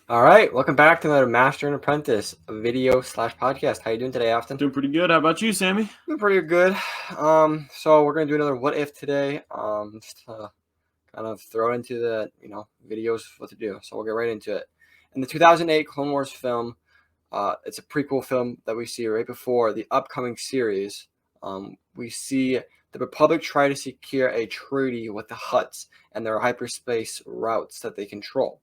All right, welcome back to another Master and Apprentice video slash podcast. How you doing today, Afton? Doing pretty good. How about you, Sammy? Doing pretty good. So we're gonna do another what if today. Just to kind of throw into the videos what to do. So we'll get right into it. In the 2008 Clone Wars film, it's a prequel film that we see right before the upcoming series. We see the Republic try to secure a treaty with the Hutts and their hyperspace routes that they control.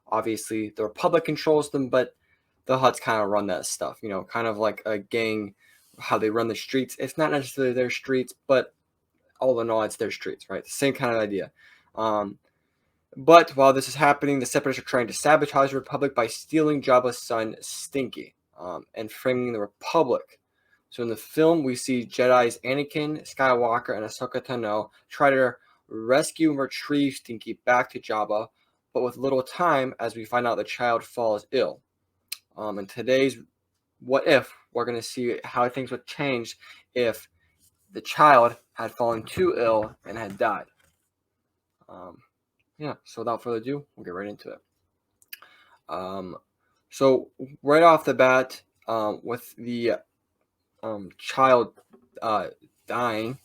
Obviously, the Republic controls them, but the Hutts kind of run that stuff, kind of like a gang, how they run the streets. It's not necessarily their streets, but all in all, it's their streets, right? The same kind of idea. But while this is happening, the Separatists are trying to sabotage the Republic by stealing Jabba's son, Stinky, and framing the Republic. So in the film, we see Jedi's Anakin Skywalker and Ahsoka Tano try to rescue and retrieve Stinky back to Jabba, but with little time as we find out the child falls ill. In today's what if, we're going to see how things would change if the child had fallen too ill and had died. So without further ado, we'll get right into it. So right off the bat, with the child dying,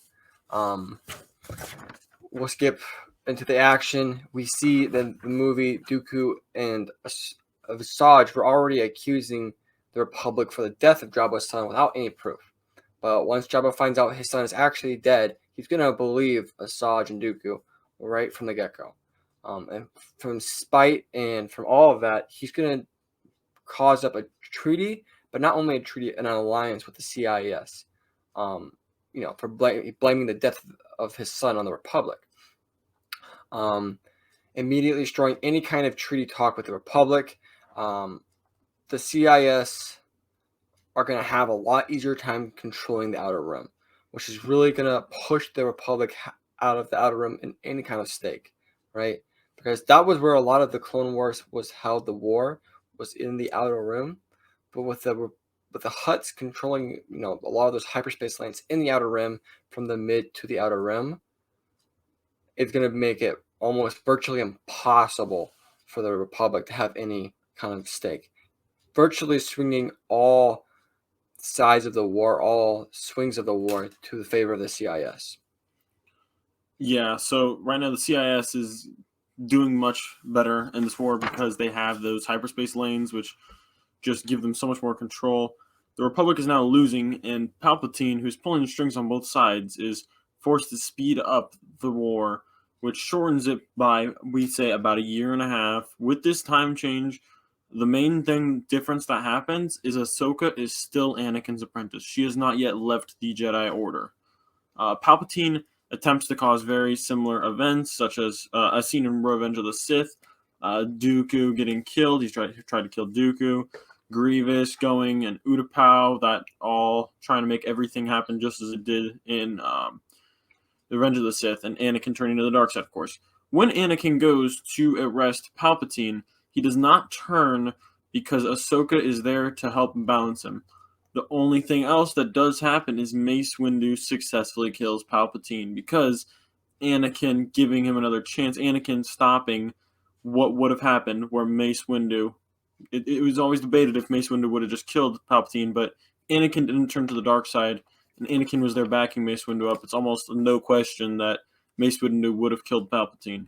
we'll skip into the action. We see that the movie Dooku and Asajj were already accusing the Republic for the death of Jabba's son without any proof. But once Jabba finds out his son is actually dead, he's going to believe Asajj and Dooku right from the get-go. And from spite and from all of that, he's going to cause up a treaty, but not only a treaty, an alliance with the CIS, for blaming the death of his son on the Republic. Immediately destroying any kind of treaty talk with the Republic. The CIS are going to have a lot easier time controlling the Outer Rim, which is really going to push the Republic out of the Outer Rim in any kind of stake, right? Because that was where a lot of the Clone Wars was held. The war was in the Outer Rim, but with the Hutts controlling, a lot of those hyperspace lanes in the Outer Rim from the mid to the Outer Rim, it's going to make it almost virtually impossible for the Republic to have any kind of stake. Virtually swinging all sides of the war, all swings of the war to the favor of the CIS. Yeah, so right now the CIS is doing much better in this war because they have those hyperspace lanes, which just give them so much more control. The Republic is now losing, and Palpatine, who's pulling the strings on both sides, is forced to speed up the war, which shortens it by, we say, about a year and a half. With this time change, the main difference that happens is Ahsoka is still Anakin's apprentice. She has not yet left the Jedi Order. Palpatine attempts to cause very similar events, such as a scene in Revenge of the Sith, Dooku getting killed. He's tried to kill Dooku. Grievous going and Utapau, that all trying to make everything happen just as it did in The Revenge of the Sith, and Anakin turning to the dark side, of course. When Anakin goes to arrest Palpatine, he does not turn because Ahsoka is there to help balance him. The only thing else that does happen is Mace Windu successfully kills Palpatine because Anakin giving him another chance, Anakin stopping what would have happened where Mace Windu, it was always debated if Mace Windu would have just killed Palpatine, but Anakin didn't turn to the dark side, and Anakin was there backing Mace Windu up. It's almost no question that Mace Windu would have killed Palpatine.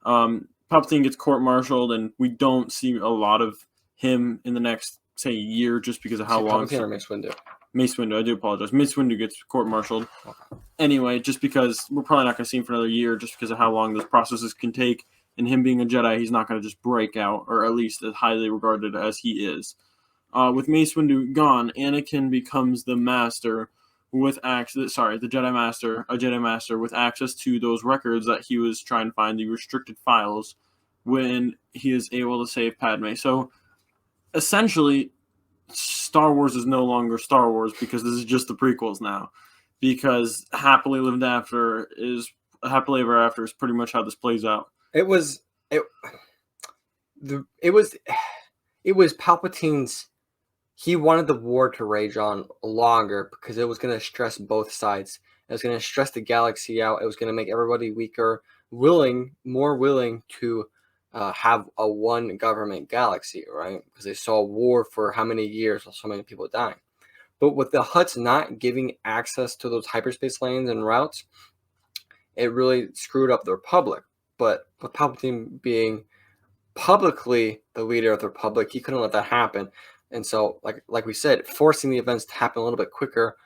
Palpatine gets court-martialed, and we don't see a lot of him in the next, say, year just because of how long... Palpatine or Mace Windu? Mace Windu, I do apologize. Mace Windu gets court-martialed. Okay. Anyway, just because we're probably not going to see him for another year just because of how long those processes can take, and him being a Jedi, he's not going to just break out, or at least as highly regarded as he is. With Mace Windu gone, Anakin becomes the master with access. Sorry, the Jedi Master, a Jedi Master with access to those records that he was trying to find, the restricted files, when he is able to save Padme. So, essentially, Star Wars is no longer Star Wars because this is just the prequels now. Because Happily Ever After is pretty much how this plays out. It was Palpatine's. He wanted the war to rage on longer because it was going to stress both sides. It was going to stress the galaxy out. It was going to make everybody weaker, more willing to have a one government galaxy, right? Because they saw war for how many years with so many people dying. But with the Hutts not giving access to those hyperspace lanes and routes, it really screwed up the Republic. But with Palpatine being publicly the leader of the Republic, he couldn't let that happen. And so, like we said, forcing the events to happen a little bit quicker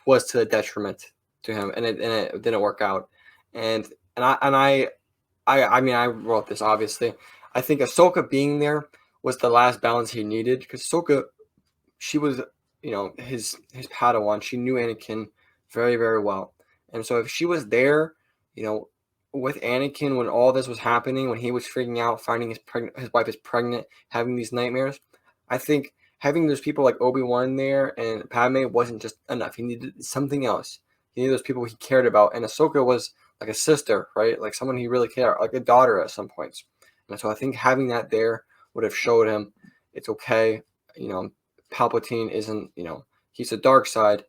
was to the detriment to him, and it didn't work out. And I mean, I wrote this obviously. I think Ahsoka being there was the last balance he needed, because Ahsoka, she was, his Padawan. She knew Anakin very, very well, and so if she was there, with Anakin when all this was happening, when he was freaking out, finding his wife is pregnant, having these nightmares, I think having those people like Obi-Wan there and Padme wasn't just enough. He needed something else. He needed those people he cared about, and Ahsoka was like a sister, right? Like someone he really cared, like a daughter at some points. And so I think having that there would have showed him it's okay. Palpatine isn't, he's a dark side,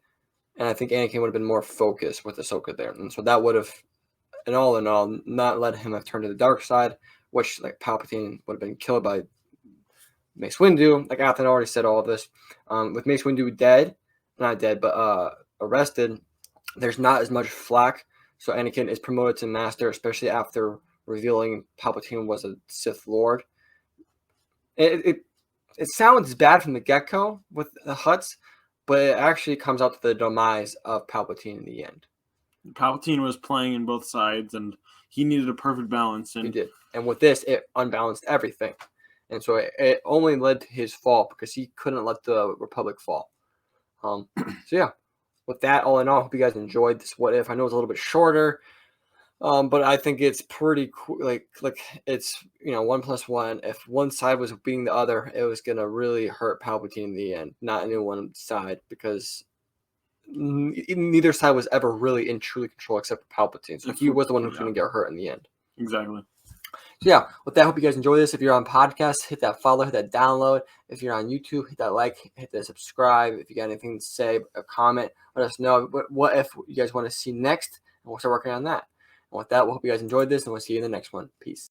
and I think Anakin would have been more focused with Ahsoka there, and so that would have, in all, not let him have turned to the dark side, which like Palpatine would have been killed by Mace Windu. Like Athen already said all of this. With Mace Windu not dead, but arrested, there's not as much flack. So Anakin is promoted to Master, especially after revealing Palpatine was a Sith Lord. It sounds bad from the get-go with the Hutts, but it actually comes out to the demise of Palpatine in the end. Palpatine was playing in both sides, and he needed a perfect balance. And he did. And with this, it unbalanced everything. And so it only led to his fall, because he couldn't let the Republic fall. So yeah, with that, all in all, I hope you guys enjoyed this What If. I know it's a little bit shorter, but I think it's pretty cool. Like it's 1 + 1. If one side was beating the other, it was gonna really hurt Palpatine in the end, not any one side, because neither side was ever really in truly control except for Palpatine. So he was the one who was going to get hurt in the end. Exactly. So yeah, with that, I hope you guys enjoy this. If you're on podcast, hit that follow, hit that download. If you're on YouTube, hit that like, hit that subscribe. If you got anything to say, a comment, let us know what if you guys want to see next, and we'll start working on that. And with that, we hope you guys enjoyed this, and we'll see you in the next one. Peace.